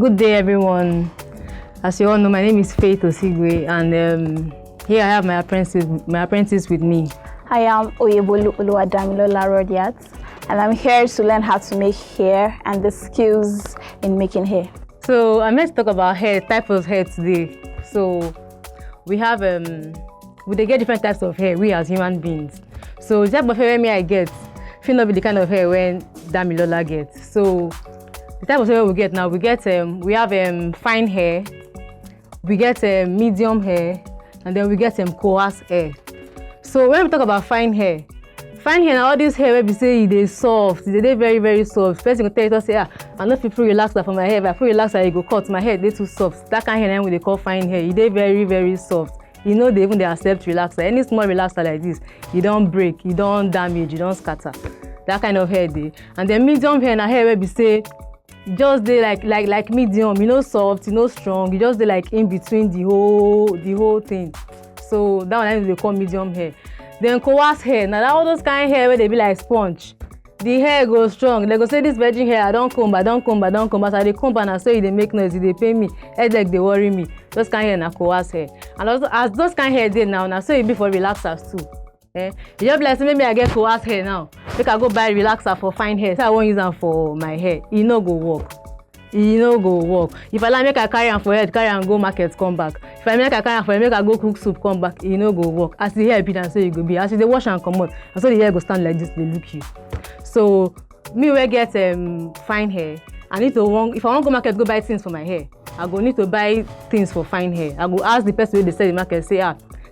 Good day, everyone. As you all know, my name is Faith Osigwe, and here I have my apprentice with me. I am Oyebolu Oluwadamilola Rodiat, and I'm here to learn how to make hair and the skills in making hair. So I'm going to talk about hair, types of hair today. So we have we get different types of hair, we as human beings. So the type of hair I get, will not be the kind of hair when Damilola gets. So the type of hair we get now, we have fine hair, we get medium hair, and then we get coarse hair. So when we talk about fine hair now, all this hair where we say they soft, they very, very soft. Person will tell you, say, I know if you relaxer for my hair, if I put relaxer, you go cut my hair, they too soft. That kind of hair they call fine hair, they very, very soft. You know, they accept relaxer. Any small relaxer like this, you don't break, you don't damage, you don't scatter. That kind of hair they. And then medium hair na hair where we say just they like medium, you know, soft, you know, strong. You just they like in between the whole thing. So that one they call medium hair. Then coarse hair. Now all those kind of hair where they be like sponge. The hair goes strong. They go say this virgin hair, I don't comb. As I they comb and I say they make noise, they pay me, headache they worry me. Those kind of hair na coarse hair. And also as those kind of hair they now so it be for relaxers too. You just like say maybe I get coarse hair now. Make I go buy relaxer for fine hair. So I won't use them for my hair. It no go work. If I like make I carry am for head, carry am go market, come back. If I make I carry am for head, make I go cook soup, come back. It no go work. As the hair be and so you go be. As you dey wash and come out, and so the hair go stand like this, they look you. So me wey get fine hair, I need to if I want go market go buy things for my hair, I go need to buy things for fine hair. I go ask the person wey dey sell the market, say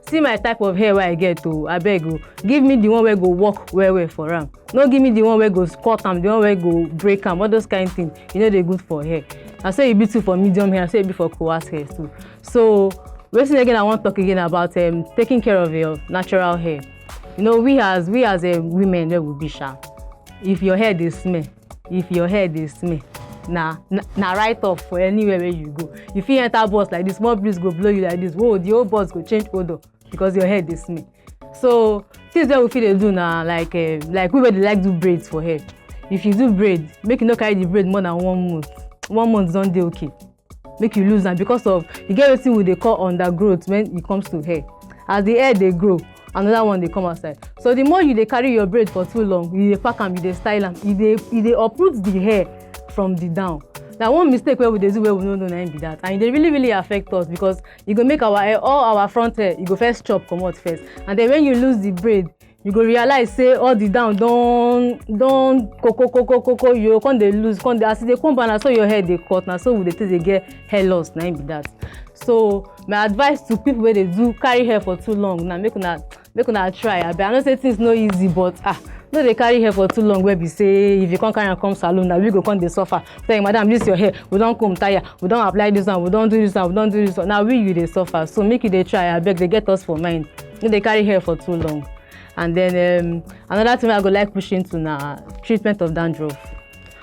see my type of hair where I get to abeg o, give me the one where go work well for am. No give me the one where go cut am, the one where go break am, all those kind of things. You know they good for hair. I say it be too for medium hair, I say it be for coarse hair too. So again I want to talk again about taking care of your natural hair. You know, we as women there will be sharp. If your hair dey smell, na right off for anywhere where you go. If you enter bus like this, small breeze go blow you like this, whoa, the whole bus go change odor because your hair dey smell. So things that we fit dey do na like we wey dey like do braids for hair. If you do braid, make you no carry the braid more than 1 month. 1 month don dey okay. Make you lose am because of you get wetin we dey call undergrowth when it comes to hair. As the hair dey grow, another one dey come outside. So the more you dey carry your braid for too long, you dey pack am, you dey style am, you dey uproot the hair from the down. Now one mistake where we dey do where we no know na be that, and they really affect us because you go make our hair, all our front hair, you go first chop comot first, and then when you lose the braid, you go realize say all the down don koko you come dey lose, as e dey come back na so your hair dey cut, na so we dey take dey get hair loss na be that. So my advice to people wey dey do carry hair for too long na make una try. I know say things no easy, but no dey carry hair for too long where be say if you come carry am come salon na we go come dey suffer. Say madam, this your hair, we don comb tire, we don apply this one, we don do this one, we don do this one. Now we you dey suffer. So make you dey try, abeg dey get us for mind. No dey carry hair for too long. And then another thing I go like push into na treatment of dandruff.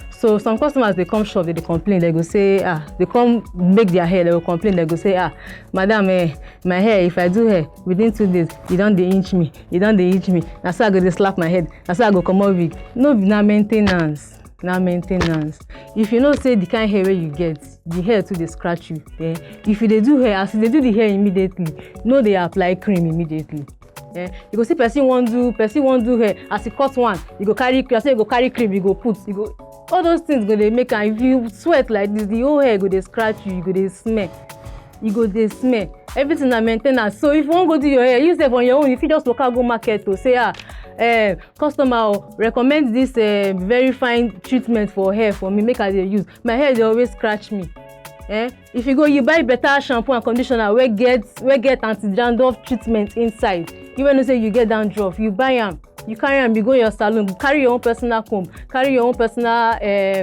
So some customers they come shop, they complain, they go say they come make their hair, they go complain, they go say madam, my hair, if I do hair within 2 days, you don't dey inch me, na so I go dey slap my head, na so I go comot wig. No be na maintenance. If you know say the kind hair where you get, the hair too dey scratch you. If you dey do hair, as you dey do the hair immediately, no dey apply cream immediately. You go see person wan do hair, as you cut one, you go carry cream, you go put, all those things go dey make am. If you sweat like this, the whole hair go dey scratch you, you go dey smell. Everything na maintenance. So if you wan go do your hair, you sef on your own, if you just waka go market to say customer recommend this very fine treatment for hair for me, make I dey use. My hair dey always scratch me. If you go, you buy better shampoo and conditioner wey get anti-dandruff treatment inside. You wey know say you get dandruff, you buy am, you carry am, you go your salon, carry your own personal comb, carry your own personal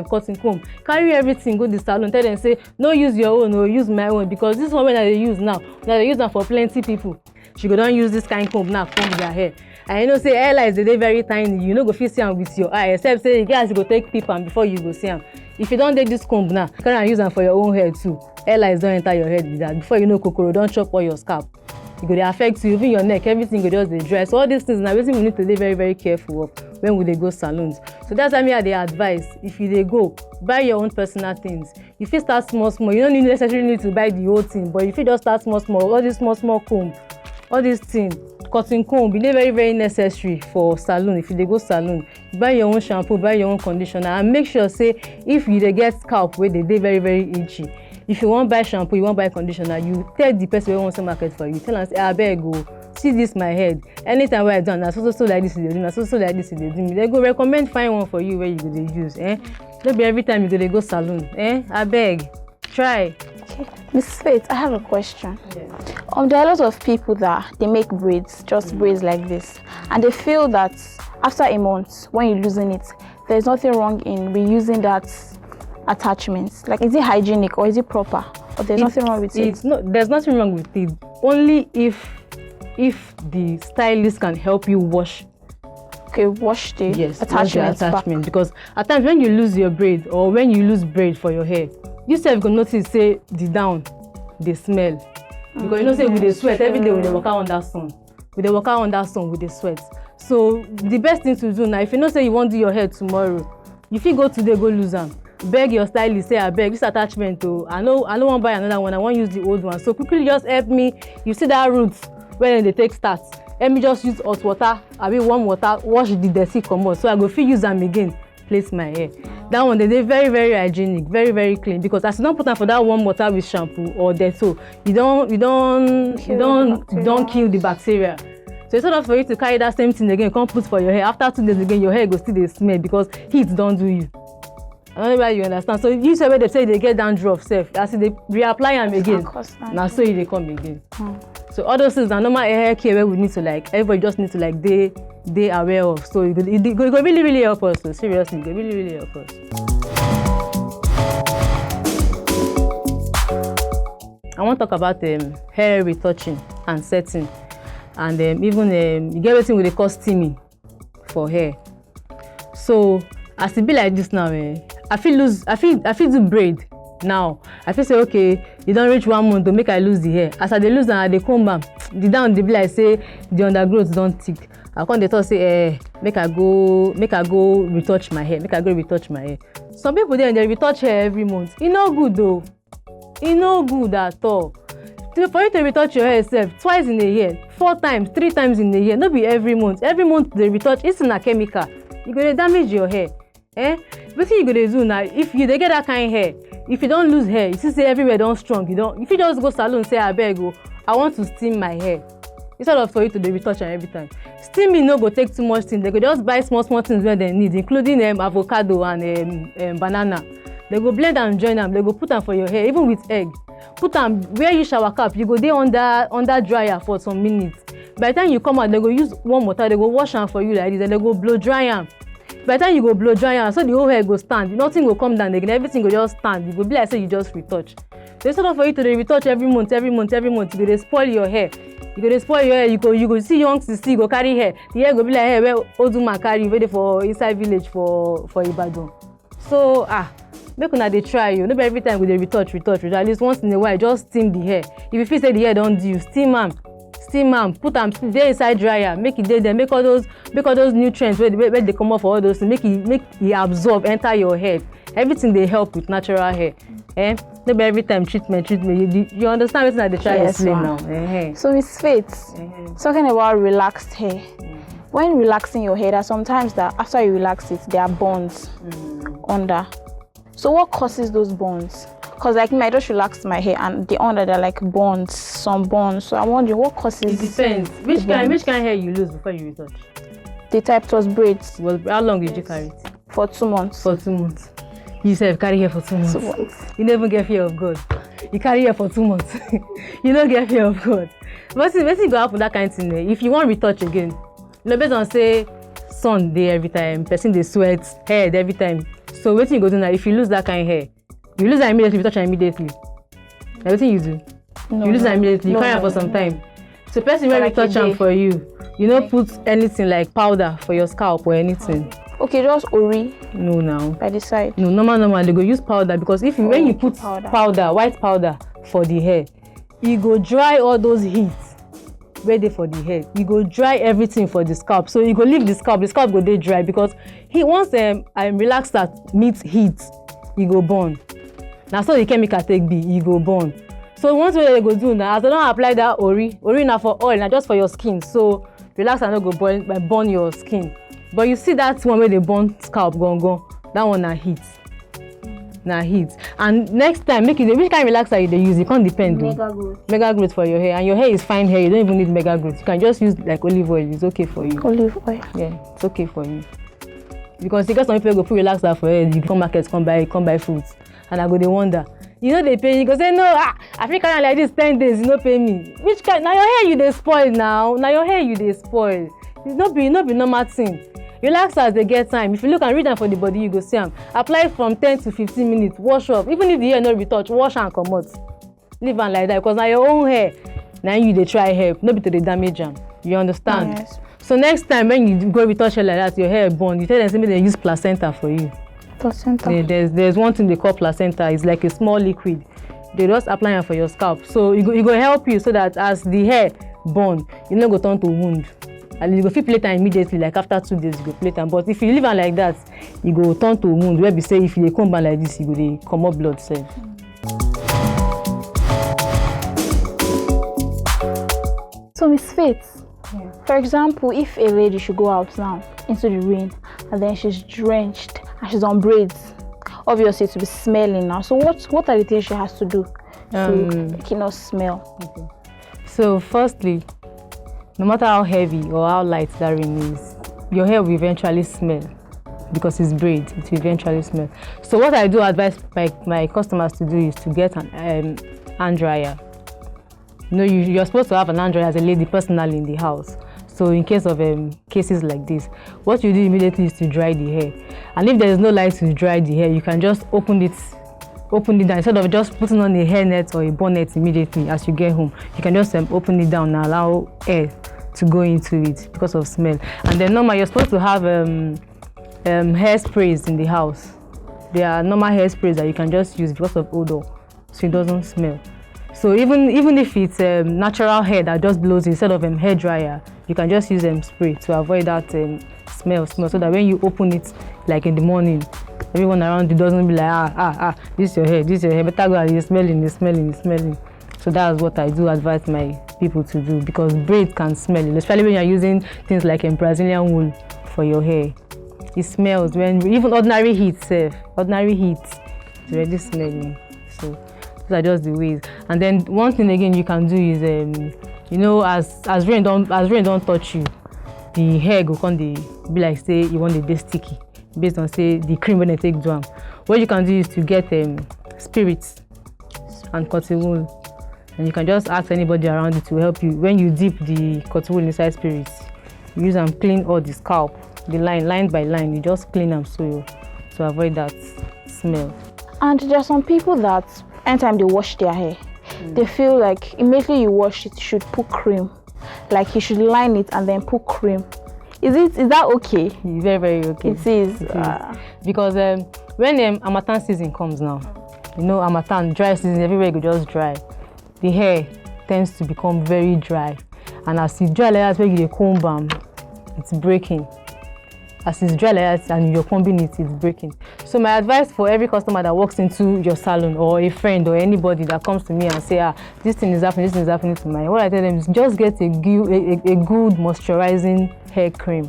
cutting comb, carry everything go the salon. Tell them say no use your own, or use my own, because this one wey I dey use now, na dey use am for plenty people. She go don use this kind comb now comb their hair. And you know say hairlines dey very tiny, you no go fit see am with your eye, except say you get as you go take peep am before you go see am. If you don take this comb now, carry am use am for your own hair too. Hairlines don enter your head with that. Before you know, kokoro don chop all your scalp. E go dey affect you, even your neck, everything go just dey dry. So all these things na wetin we need to dey very careful of when we dey go salons. So that's why me I dey advise, if you dey go, buy your own personal things. You fit start small small. You don't necessarily need to buy the whole thing, but you fit just start small small. All these small comb, all these things, cotton comb, e dey very necessary for salon. If you dey go salon, buy your own shampoo, buy your own conditioner, and make sure say if you dey get scalp wey dey very itchy, if you wan buy shampoo, you wan buy conditioner, you tell the person wey wan sell market for you, tell am say abeg o, see this my head, anytime wey I do am na so like this e dey do, na so like this e dey do me. They go recommend fine one for you wey you go dey use. No be every time you go dey go salon. Abeg, try. Okay, Miss Faith, I have a question. Yeah. There are a lot of people that they make braids, just braids like this, and they feel that after a month, when you're losing it, there's nothing wrong in reusing that attachment. Like, is it hygienic or is it proper? Or there's nothing wrong with it? There's nothing wrong with it. Only if the stylist can help you wash. Okay, wash the attachment back. Because at times when you lose your braid or when you lose braid for your hair, you self go notice say the down they smell. Because you know say we dey sweat every day, we dey waka under sun. We dey waka under sun, we dey sweat. So the best thing to do now, if you know say you wan do your hair tomorrow, you fit go today go lose am. Beg your stylist, say abeg this attachment o, I no wan buy another one, I wan use the old one. So quickly just help me. You see that root when they take start, let me just use hot water, warm water, wash the dirty comot, so I go fit use am again place my hair. That one dey very hygienic, very clean, because as you don put am for that warm water with shampoo or Dettol, you don kill the bacteria. So instead of for you to carry that same thing again, come put for your hair, after 2 days again your hair go still dey smell because heat don do you. I don't know why you understand. So you say where they say they get dandruff sef, as they reapply am again, na so e dey come again. So all those things are normal hair care where we need to everybody just need to dey aware of. So it go really help us. So seriously, it go really help us. I want to talk about hair retouching and setting, and even you get wetin we dey call steaming for hair. So as it be like this now, I feel do braid now. I feel say okay, you don't reach 1 month to make I lose the hair. As I dey lose am, I dey comb am. The down dey be like say the undergrowth don thick. I come dey talk say make I go retouch my hair. Some people dey retouch hair every month. E no good though. E no good at all. For you to retouch your hair sef twice in a year, 4 times, 3 times in a year, no be every month. Every month dey retouch, it's na chemical. You go dey damage your hair. Wetin you go dey do now? If you dey get that kind hair, if you don lose hair, you see say everywhere don strong, you fit just go salon say abeg o, I want to steam my hair, instead of for you to dey retouch am every time. Steaming no go take too much things. They go just buy small things wey dem need, including avocado and banana. They go blend am, join am, they go put am for your hair, even with egg. Put am where you shower cap, you go dey under dryer for some minutes. By the time you come out, they go use warm water, they go wash am for you like this, and they go blow dry am. By the time you go blow dry am, so the whole hair go stand, nothing go come down again, everything go just stand. You go be like say you just retouch. So instead of for you to dey retouch every month, you go dey spoil your hair. You go see young sisi go carry hair. The hair go be like hair where old woman carry wey dey for inside village for Ibadan. So make una dey try o. No be every time we dey retouch. At least once in a while, just steam the hair. If you feel say the hair don do, steam am, put am dey inside dryer, make e dey there, make all those nutrients wey dey comot for all those things, make e absorb enter your hair. Everything dey help with natural hair. No be every time treatment. You understand wetin I dey try explain now? So Miss Faith, talking about relaxed hair. When relaxing your hair, there are sometimes that after you relax it, there are bonds under. So what causes those bonds? Because like me, I just relaxed my hair and the under there are like bonds, some bonds. So I'm wondering what causes. It depends. Which kind of hair you lose before you retouch? The type was braids. Well, how long did you carry it? For 2 months. For 2 months. You said carry hair for 2 months. 2 months. You never get fear of God. You carry hair for 2 months. You don't get fear of God. But see, basically go happen that kind of thing. If you want retouch again, based on say sun day every time, person they sweat, hair every time. So what you go do now? If you lose that kind of hair, you lose it immediately, retouch it immediately. Everything you do, you lose it immediately. You carry it for some time. So person will retouch them for you. You don't put anything like powder for your scalp or anything. Okay, just ori. No, now. By the side. No, normal. They go use powder because when you put powder, white powder for the hair, it go dry all those heat where dey for the hair, you go dry everything for the scalp. So you go leave the scalp go dey dry, because once relaxer meet heat, e go burn. Na so the chemical take be, e go burn. So one thing wey dem go do na, as dem don apply that ori na for oil, na just for your skin, so relaxer no go burn your skin. But you see that one wey dey burn scalp gangan, that one na heat. Na heat. And next time, make you which kind of relaxer you dey use, it can't depend. Mega growth for your hair, and your hair is fine hair, you don't even need mega growth. You can just use like olive oil, it's okay for you. Olive oil. Yeah, it's okay for you. Because some people go put relaxer for hair, you come market, come buy fruits, and I go dey wonder, you know they pay, you go say no, African like this 10 days, you no pay me. Which kind? Now your hair you dey spoil now. Now your hair you dey spoil. It's not be normal thing. Relaxers dey get time. If you look and read am for the body, you go see am. Apply from 10 to 15 minutes, wash off. Even if the hair no retouch, wash am comot. Leave am like that, because na your own hair. Na you dey try help, no be to dey damage am. You understand? Yes. So next time when you go retouch hair like that, your hair burn, you tell them say make dem use placenta for you. Placenta. There's one thing they call placenta. It's like a small liquid. They just apply am for your scalp. So it go help you so that as the hair burn, you no go turn to wound. And you go fit plait am immediately, like after 2 days you go plait am. But if you leave am like that, you go turn to wound, where be say if you dey comb am like this, you go dey comot blood sef. So Miss Faith, for example, if a lady should go out now into the rain and then she's drenched and she's on braids, obviously to be smelling now. So what are the things she has to do to make it not smell? Okay. So firstly, no matter how heavy or how light that rain is, your hair will eventually smell, because it's braid, it will eventually smell. So what I do advise my customers to do is to get an hand dryer. You know, you're supposed to have an hand dryer as a lady personally in the house. So in case of cases like this, what you do immediately is to dry the hair. And if there is no light to dry the hair, you can just open it down. Instead of just putting on a hairnet or a bonnet immediately as you get home, you can just open it down and allow air to go into it because of smell. And then normally you're supposed to have hairsprays in the house. There are normal hairsprays that you can just use because of odor, so it doesn't smell. So even if it's natural hair that just blows instead of hair dryer, you can just use spray to avoid that smell, so that when you open it like in the morning, everyone around you doesn't be like this is your hair, better go and you're smelling. So that's what I do advise my people to do, because braid can smell, especially when you're using things like Brazilian wool for your hair. It smells when even ordinary heat is already smelling. So those are just the ways. And then one thing again you can do is you know, as rain don't touch you, the hair go come be like say you want it sticky based on say the cream when they take do am. What you can do is to get spirits and cotton wool, and you can just ask anybody around you to help you. When you dip the cotton wool inside spirits, you use them clean all the scalp, the line by line. You just clean them so to avoid that smell. And there are some people that anytime they wash their hair, they feel like immediately you wash it, you should put cream. Like you should line it and then put cream. Is that okay? It's very, very okay. It is. Because when Harmattan season comes now, you know, Harmattan, dry season, everywhere you go just dry. The hair tends to become very dry. And as it's dry like that, when you comb them, it's breaking. As it's dry like that and you're combing it, it's breaking. So my advice for every customer that walks into your salon, or a friend or anybody that comes to me and say, this thing is happening to me, what I tell them is just get a good moisturizing hair cream.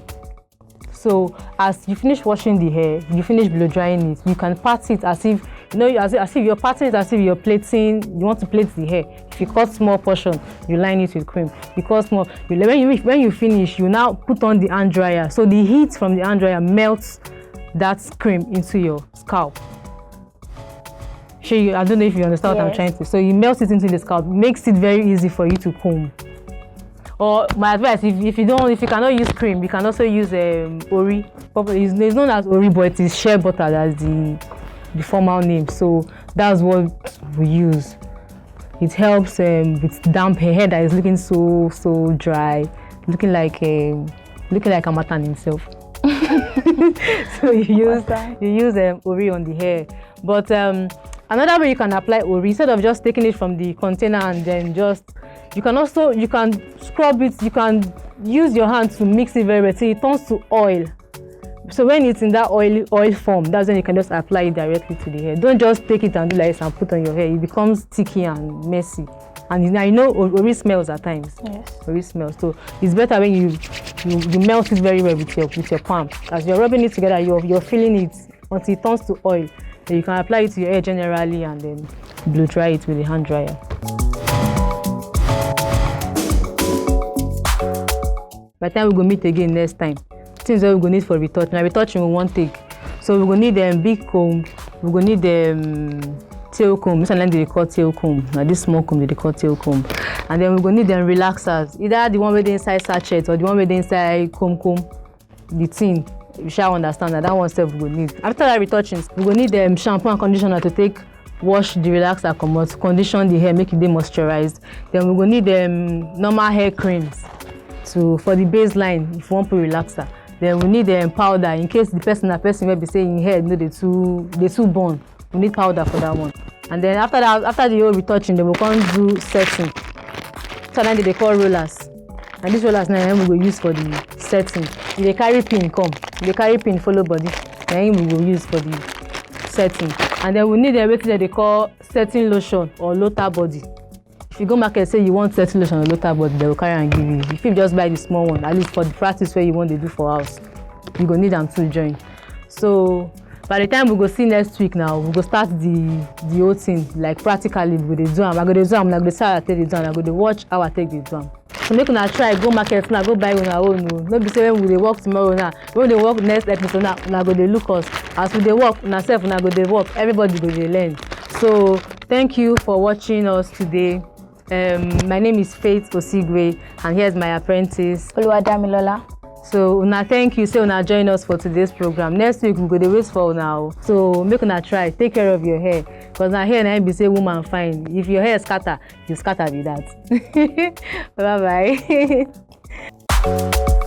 So as you finish washing the hair, you finish blow drying it, you can part it as if, you know, as if you're parting it as if you're plaiting, you want to plait the hair. If you cut small portion, you line it with cream. You cut small, when you finish, you now put on the hand dryer. So the heat from the hand dryer melts that cream into your scalp. I don't know if you understand what I'm trying to. So you melt it into the scalp, makes it very easy for you to comb. Or my advice, if you cannot use cream, you can also use ori. It's known as ori, but it is shea butter. That's the formal name. So that's what we use. It helps with damp hair that is looking so dry, looking like Harmattan himself. So you use ori on the hair. But another way you can apply ori, instead of just taking it from the container and then just You can scrub it, you can use your hand to mix it very well till it turns to oil. So when it's in that oil form, that's when you can just apply it directly to the hair. Don't just take it and do like this and put on your hair. It becomes sticky and messy. And I know Ori smells at times. Yes. Ori smells. So it's better when you melt it very well with your palm. As you're rubbing it together, you're feeling it until it turns to oil. Then you can apply it to your hair generally and then blow dry it with a hand dryer. By the time we go meet again next time, things that we go need for retouching. Now retouching we won't take. So we go need big comb. We go need tail comb. This one they call tail comb. Now this small comb they call tail comb. And then we go need relaxers. Either the one with the inside sachet or the one with the inside comb. The tin. You shall understand that one step we go need. After that retouching, we go need shampoo and conditioner to take wash the relaxer, come out, condition the hair, make it moisturized. Then we go need normal hair creams for the baseline if you want to put relaxer. Then we need powder in case the person will be saying hair no they too burn. We need powder for that one. And then after the whole retouching, then we come do setting. So then they call rollers. And these rollers now we will use for the setting. If they carry pin come, they carry pin follow body. Then we will use for the setting. And then we need everything that they call setting lotion or lotar body. If you go market say you want setting lotion or lotar body, they will carry and give you. If you just buy the small one, at least for the practice where you want to do for house, you go need them to join. So by the time we go see next week now, we go start the whole thing like practically we go do am. I go do am, I go say how I take the do am, I go watch how I take the do am. So make una try go market now, go buy una own. No be say when we dey work tomorrow now, when we dey work next episode now, una go dey look us. As we dey work, una sef una go dey work. Everybody go dey learn. So thank you for watching us today. My name is Faith Osigwe, and here's my apprentice Oluwadamilola. So una thank you, say una join us for today's program. Next week we go dey wait for una. So make una try take care of your hair, because na hair na be say woman fine. If your hair scatter, you scatter with that. Bye bye.